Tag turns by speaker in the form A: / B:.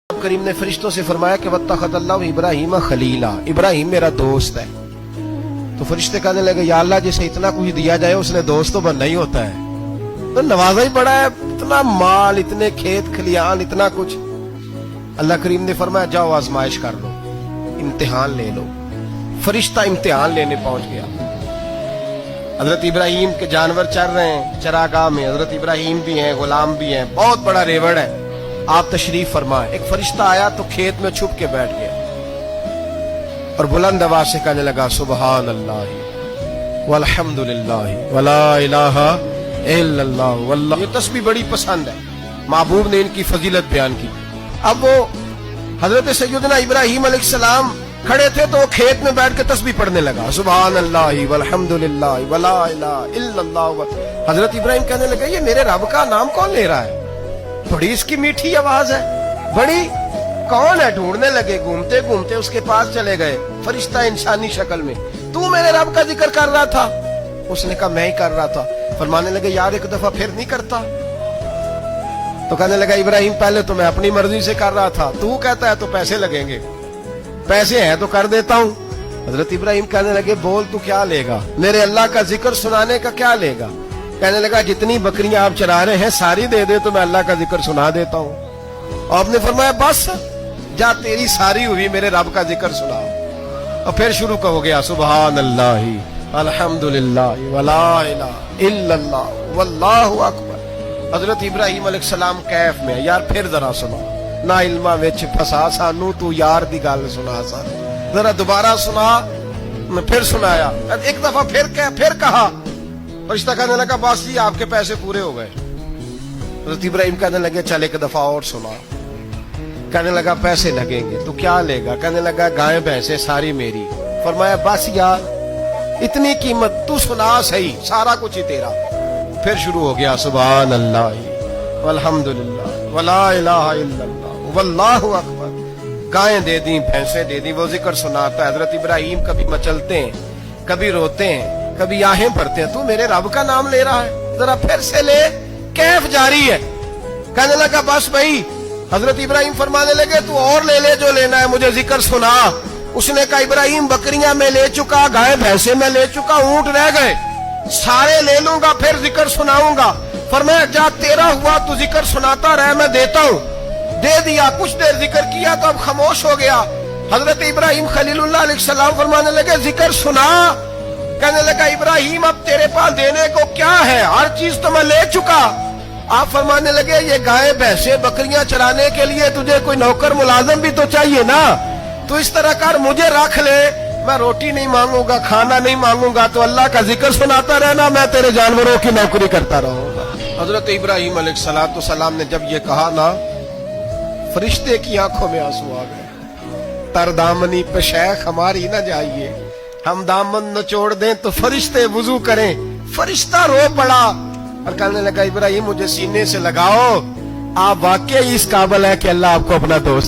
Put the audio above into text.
A: کریم نے فرشتوں سے فرمایا کہ وَاتَّخَذَ ابراہیم خلیلا، ابراہیم میرا دوست ہے۔ تو فرشتے کہنے لگے یا اللہ جسے اتنا کچھ دیا جائے اس نے دوست تو بننا ہی ہوتا ہے، تو نوازا ہی پڑا ہے، اتنا مال، اتنے کھیت کھلیان، اتنا کچھ۔ اللہ کریم نے فرمایا جاؤ آزمائش کر لو، امتحان لے لو۔ فرشتہ امتحان لینے پہنچ گیا۔ حضرت ابراہیم کے جانور چر رہے ہیں چراگاہ میں، حضرت ابراہیم بھی ہیں، غلام بھی ہیں، بہت بڑا ریوڑ ہے۔ آپ تشریف فرمائیں۔ ایک فرشتہ آیا تو کھیت میں چھپ کے بیٹھ گیا اور بلند آواز سے کہنے لگا سبحان اللہ والحمدللہ ولا الہ الا اللہ واللہ۔ یہ تسبیح بڑی پسند ہے، محبوب نے ان کی فضیلت بیان کی۔ اب وہ حضرت سیدنا ابراہیم علیہ السلام کھڑے تھے تو وہ کھیت میں بیٹھ کے تسبیح پڑھنے لگا سبحان اللہ والحمدللہ ولا الہ الا اللہ۔ حضرت ابراہیم کہنے لگے یہ میرے رب کا نام کون لے رہا ہے؟ بڑی اس کی میٹھی آواز ہے، بڑی کون ہے؟ ڈھونڈنے لگے، گھومتے گھومتے اس کے پاس چلے گئے، فرشتہ انسانی شکل میں۔ تو میرے رب کا ذکر کر رہا تھا؟ اس نے کہا میں ہی کر رہا تھا۔ فرمانے لگے یار ایک دفعہ پھر نہیں کرتا؟ تو کہنے لگا ابراہیم پہلے تو میں اپنی مرضی سے کر رہا تھا، تو کہتا ہے تو پیسے لگیں گے، پیسے ہیں تو کر دیتا ہوں۔ حضرت ابراہیم کہنے لگے بول تو کیا لے گا؟ میرے اللہ کا ذکر سنانے کا کیا لے گا؟ کہنے لگا جتنی بکریاں آپ چرا رہے ہیں ساری دے دے تو میں اللہ کا ذکر سنا دیتا ہوں۔ اور آپ نے فرمایا بس جا تیری ساری ہوئی میرے رب کا ذکر سنا۔ اور پھر شروع ہو گیا سبحان اللہ الحمدللہ ولا الہ الا اللہ واللہ اکبر۔ حضرت ابراہیم علیہ السلام کیف میں یار پھر ذرا سنا، نا علما وچ پھسا سانو تو یار دی گل سنا سان، ذرا دوبارہ سنا۔ میں پھر سنایا، ایک دفعہ پھر کہا۔ فرشتہ کہنے لگا بس جی آپ کے پیسے پورے ہو گئے۔ حضرت ابراہیم کہنے لگے چل ایک دفعہ اور سنا۔ کہنے لگا پیسے لگیں گے، تو کیا لے گا؟ کہنے لگا گائیں بھینسیں ساری میری۔ فرمایا بس یار اتنی قیمت، تو سنا صحیح، سارا کچھ ہی تیرا۔ پھر شروع ہو گیا سبحان اللہ والحمدللہ ولا الہ الا اللہ واللہ اکبر۔ گائیں دے دیں، بھینسیں دے دیں، وہ ذکر سناتا ہے۔ حضرت ابراہیم کبھی مچلتے ہیں، کبھی روتے ہیں، کبھی آہیں بھرتے ہیں، تو میرے رب کا نام لے رہا ہے، ذرا پھر سے لے۔ کیف جاری ہے۔ کہنے لگا بس بھائی۔ حضرت ابراہیم فرمانے لگے تو اور لے لے جو لینا ہے، مجھے ذکر سنا۔ اس نے کہا ابراہیم بکریاں میں لے چکا، گائے بھینسے میں لے چکا، اونٹ رہ گئے، سارے لے لوں گا پھر ذکر سناؤں گا۔ فرمایا جا تیرا ہوا تو ذکر سناتا رہ، میں دیتا ہوں۔ دے دیا، کچھ دیر ذکر کیا تو اب خاموش ہو گیا۔ حضرت ابراہیم خلیل اللہ علیہ السلام فرمانے لگے ذکر سنا۔ کہنے لگا ابراہیم اب تیرے پاس دینے کو کیا ہے؟ ہر چیز تو میں لے چکا۔ آپ فرمانے لگے یہ گائے بھینسیں بکریاں چرانے کے لیے تجھے کوئی نوکر ملازم بھی تو چاہیے نا، تو اس طرح کر مجھے رکھ لے، میں روٹی نہیں مانگوں گا، کھانا نہیں مانگوں گا، تو اللہ کا ذکر سناتا رہنا، میں تیرے جانوروں کی نوکری کرتا رہوں گا۔ حضرت ابراہیم علیہ السلام نے جب یہ کہا نا، فرشتے کی آنکھوں میں آنسو آ گئے۔ تر دامنی پہ شیخ ہماری نہ جائیے، ہم دامن نچوڑ دیں تو فرشتے وضو کریں۔ فرشتہ رو پڑا اور کہنے لگا ابراہیم مجھے سینے سے لگاؤ، آپ واقعی اس قابل ہے کہ اللہ آپ کو اپنا دوست